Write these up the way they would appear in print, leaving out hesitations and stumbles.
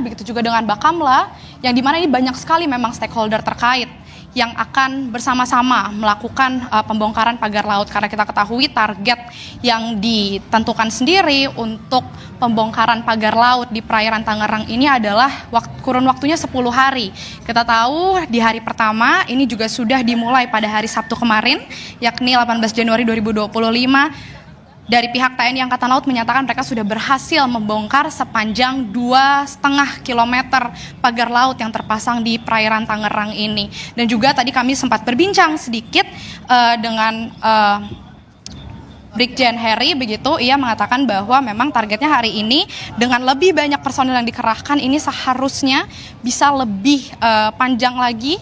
begitu juga dengan Bakamla, yang dimana ini banyak sekali memang stakeholder terkait yang akan bersama-sama melakukan pembongkaran pagar laut, karena kita ketahui target yang ditentukan sendiri untuk pembongkaran pagar laut di perairan Tangerang ini adalah kurun waktunya 10 hari. Kita tahu di hari pertama ini juga sudah dimulai pada hari Sabtu kemarin, yakni 18 Januari 2025. Dari pihak TNI Angkatan Laut menyatakan mereka sudah berhasil membongkar sepanjang 2,5 kilometer pagar laut yang terpasang di perairan Tangerang ini. Dan juga tadi kami sempat berbincang sedikit dengan Brigjen Heri, begitu, ia mengatakan bahwa memang targetnya hari ini dengan lebih banyak personil yang dikerahkan ini seharusnya bisa lebih panjang lagi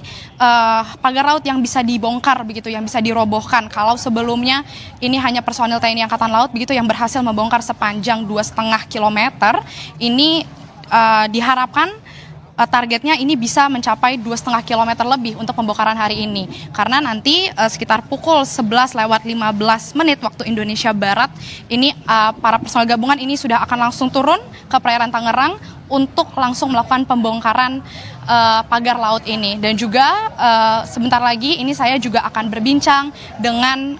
pagar laut yang bisa dibongkar, begitu, yang bisa dirobohkan. Kalau sebelumnya ini hanya personil TNI Angkatan Laut begitu yang berhasil membongkar sepanjang 2,5 kilometer, ini diharapkan targetnya ini bisa mencapai 2,5 kilometer lebih untuk pembongkaran hari ini. Karena nanti sekitar pukul 11 lewat 15 menit waktu Indonesia Barat, ini para personel gabungan ini sudah akan langsung turun ke perairan Tangerang untuk langsung melakukan pembongkaran pagar laut ini. Dan juga sebentar lagi ini saya juga akan berbincang dengan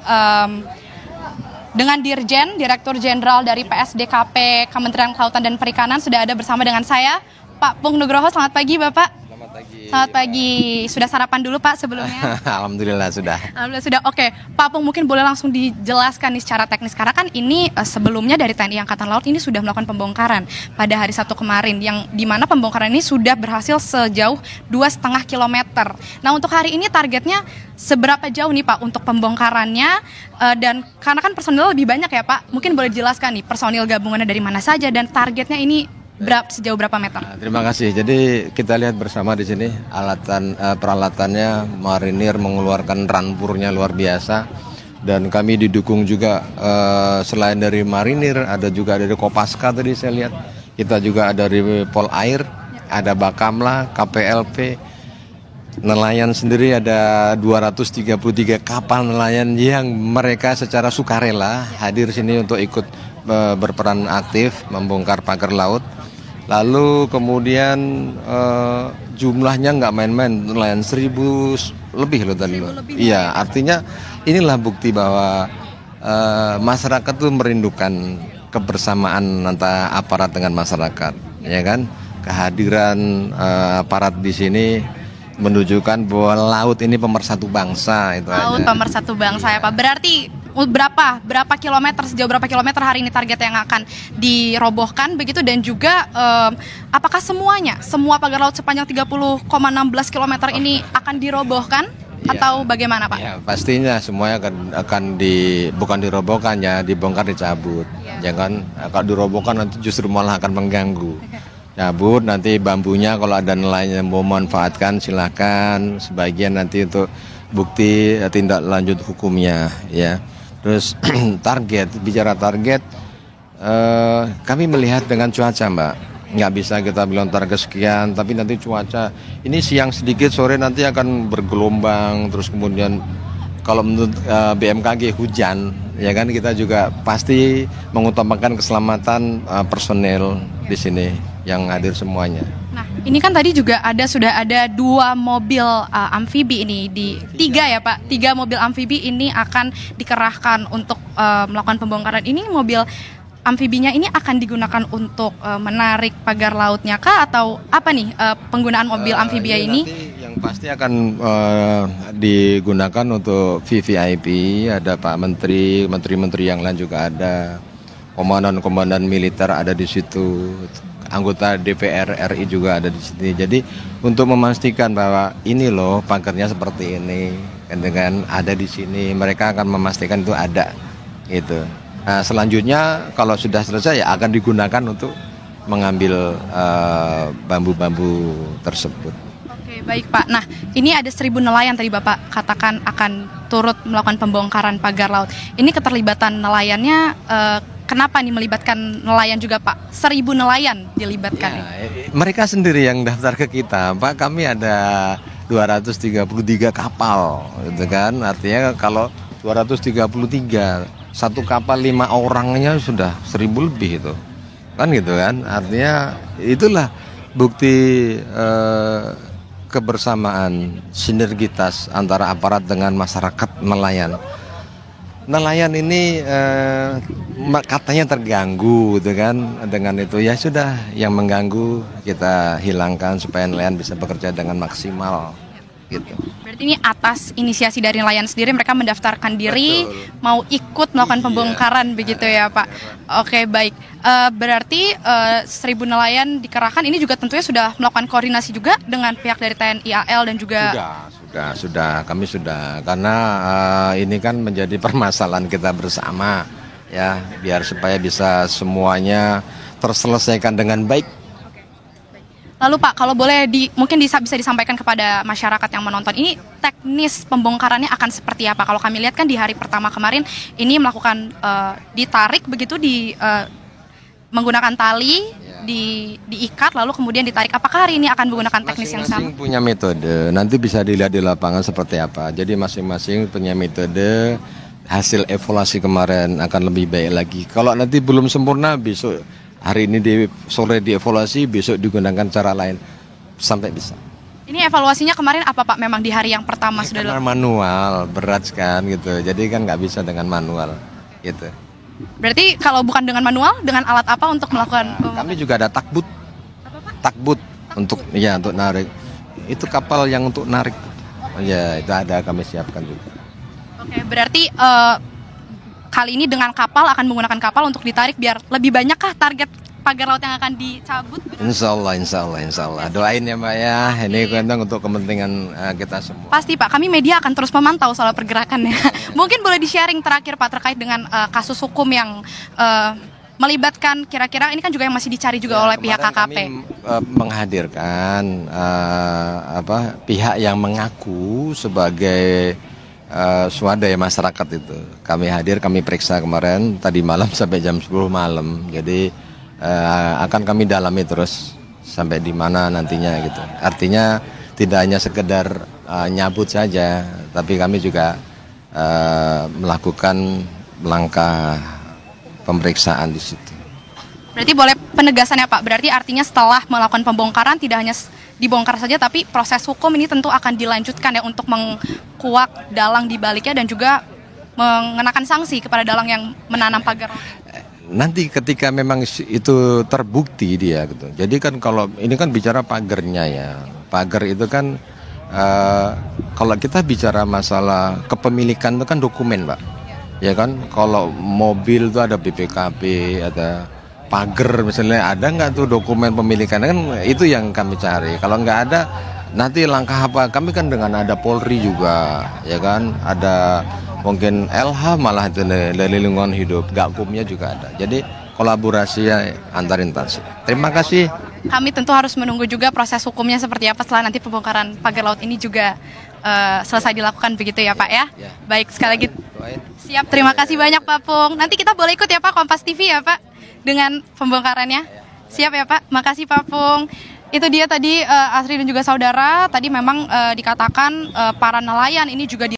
Direktur Jenderal dari PSDKP Kementerian Kelautan dan Perikanan. Sudah ada bersama dengan saya Pak Pung Nugroho. Selamat pagi Bapak. Selamat pagi. Selamat pagi. Sudah sarapan dulu Pak sebelumnya? Alhamdulillah sudah. Alhamdulillah sudah. Oke, Pak Pung mungkin boleh langsung dijelaskan nih secara teknis, karena kan ini sebelumnya dari TNI Angkatan Laut ini sudah melakukan pembongkaran pada hari Sabtu kemarin, yang dimana pembongkaran ini sudah berhasil sejauh 2,5 kilometer. Nah, untuk hari ini targetnya seberapa jauh nih Pak untuk pembongkarannya, dan karena kan personil lebih banyak ya Pak, mungkin boleh dijelaskan nih personil gabungannya dari mana saja dan targetnya ini sejauh berapa meter? Nah, terima kasih. Jadi kita lihat bersama di sini peralatannya, marinir mengeluarkan rampurnya luar biasa, dan kami didukung juga selain dari marinir ada juga dari Kopaska tadi saya lihat, kita juga ada dari Pol Air, ada Bakamla, KPLP, nelayan sendiri ada 233 kapal nelayan yang mereka secara sukarela hadir sini untuk ikut berperan aktif membongkar pagar laut. Lalu kemudian jumlahnya nggak main-main, nelayan 1.000 lebih loh tadi loh. Iya, artinya inilah bukti bahwa masyarakat tuh merindukan kebersamaan antara aparat dengan masyarakat, ya kan? Kehadiran aparat di sini menunjukkan bahwa laut ini pemersatu bangsa itu laut aja. Pemersatu bangsa ya Pak. Berarti berapa kilometer, sejauh berapa kilometer hari ini target yang akan dirobohkan begitu, dan juga apakah semua pagar laut sepanjang 30,16 kilometer ini akan dirobohkan atau bagaimana Pak? Ya, pastinya semuanya akan bukan dirobohkan ya, dibongkar dicabut. Jangan kalau dirobohkan nanti justru malah akan mengganggu. Cabut nanti bambunya, kalau ada nelayan yang mau manfaatkan silahkan, sebagian nanti untuk bukti tindak lanjut hukumnya ya. Terus bicara target, kami melihat dengan cuaca Mbak, nggak bisa kita bilang target sekian, tapi nanti cuaca ini siang sedikit, sore nanti akan bergelombang, terus kemudian kalau menurut BMKG hujan, ya kan, kita juga pasti mengutamakan keselamatan personel di sini yang hadir semuanya. Nah, ini kan tadi juga sudah ada 2 mobil amfibi ini tiga ya Pak, 3 mobil amfibi ini akan dikerahkan untuk melakukan pembongkaran. Ini mobil amfibinya ini akan digunakan untuk menarik pagar lautnya kah, atau apa nih penggunaan mobil amfibia ini? Nanti yang pasti akan digunakan untuk VVIP, ada Pak Menteri yang lain juga ada, komandan militer ada di situ, anggota DPR RI juga ada di sini. Jadi untuk memastikan bahwa ini loh pagarnya seperti ini, dengan ada di sini, mereka akan memastikan itu ada gitu. Nah, selanjutnya kalau sudah selesai ya akan digunakan untuk mengambil bambu-bambu tersebut. Oke, baik Pak. Nah, ini ada 1.000 nelayan tadi Bapak katakan akan turut melakukan pembongkaran pagar laut. Ini keterlibatan nelayannya kenapa nih melibatkan nelayan juga Pak? 1.000 nelayan dilibatkan. Ya, mereka sendiri yang daftar ke kita, Pak. Kami ada 233 kapal, gitu kan? Artinya kalau 233, satu kapal 5 orangnya sudah 1.000 lebih itu, kan gitu kan? Artinya itulah bukti kebersamaan, sinergitas antara aparat dengan masyarakat nelayan. Nelayan ini katanya terganggu, gitu kan? Dengan itu ya sudah, yang mengganggu kita hilangkan supaya nelayan bisa bekerja dengan maksimal, gitu. Berarti ini atas inisiasi dari nelayan sendiri mereka mendaftarkan diri, betul, mau ikut melakukan pembongkaran begitu ya Pak. Oke, baik. Berarti 1.000 nelayan dikerahkan ini juga tentunya sudah melakukan koordinasi juga dengan pihak dari TNI AL dan juga sudah kami sudah, karena ini kan menjadi permasalahan kita bersama ya, biar supaya bisa semuanya terselesaikan dengan baik. Lalu Pak, kalau boleh mungkin bisa disampaikan kepada masyarakat yang menonton, ini teknis pembongkarannya akan seperti apa? Kalau kami lihat kan di hari pertama kemarin ini melakukan ditarik begitu menggunakan tali, diikat lalu kemudian ditarik. Apakah hari ini akan menggunakan teknis yang sama? Masing-masing punya metode, nanti bisa dilihat di lapangan seperti apa. Jadi masing-masing punya metode, hasil evaluasi kemarin akan lebih baik lagi. Kalau nanti belum sempurna, besok hari ini sore dievaluasi, besok digunakan cara lain sampai bisa. Ini evaluasinya kemarin apa Pak? Memang di hari yang pertama ya, sudah karena manual, berat kan gitu. Jadi kan nggak bisa dengan manual gitu. Berarti kalau bukan dengan manual, dengan alat apa untuk melakukan? Kami juga ada takbut. Takbut untuk narik. Itu kapal yang untuk narik. Ya, itu ada, kami siapkan juga. Oke, berarti kali ini dengan kapal, akan menggunakan kapal untuk ditarik biar lebih banyakkah target pagar laut yang akan dicabut? Insya Allah. Doain ya Mbak ya, ini kan untuk kepentingan kita semua. Pasti Pak, kami media akan terus memantau soal pergerakannya. Mungkin boleh di-sharing terakhir Pak terkait dengan kasus hukum yang melibatkan kira-kira, ini kan juga yang masih dicari juga oleh pihak KKP. Kami menghadirkan pihak yang mengaku sebagai swadaya masyarakat itu. Kami hadir, kami periksa kemarin tadi malam sampai jam 10 malam. Jadi akan kami dalami terus sampai di mana nantinya gitu. Artinya tidak hanya sekedar nyabut saja, tapi kami juga melakukan langkah pemeriksaan di situ. Berarti boleh penegasannya Pak, berarti artinya setelah melakukan pembongkaran tidak hanya dibongkar saja, tapi proses hukum ini tentu akan dilanjutkan ya untuk mengkuak dalang di baliknya dan juga mengenakan sanksi kepada dalang yang menanam pagar. Nanti ketika memang itu terbukti dia gitu. Jadi kan kalau ini kan bicara pagernya ya. Pagar itu kan kalau kita bicara masalah kepemilikan itu kan dokumen, Pak. Ya kan, kalau mobil itu ada BPKB, ada pagar misalnya, ada nggak tuh dokumen pemilikan, kan itu yang kami cari. Kalau nggak ada, nanti langkah apa? Kami kan dengan ada Polri juga, ya kan, ada mungkin LH malah itu dari lingkungan hidup, Gakumnya juga ada. Jadi kolaborasi ya antar instansi. Terima kasih. Kami tentu harus menunggu juga proses hukumnya seperti apa setelah nanti pembongkaran pagar laut ini juga selesai dilakukan begitu ya Pak ya. Baik, sekali lagi siap, terima kasih banyak Pak Pung. Nanti kita boleh ikut ya Pak, Kompas TV ya Pak dengan pembongkarannya. Siap ya Pak, makasih Pak Pung. Itu dia tadi Asri dan juga saudara, tadi memang dikatakan para nelayan ini juga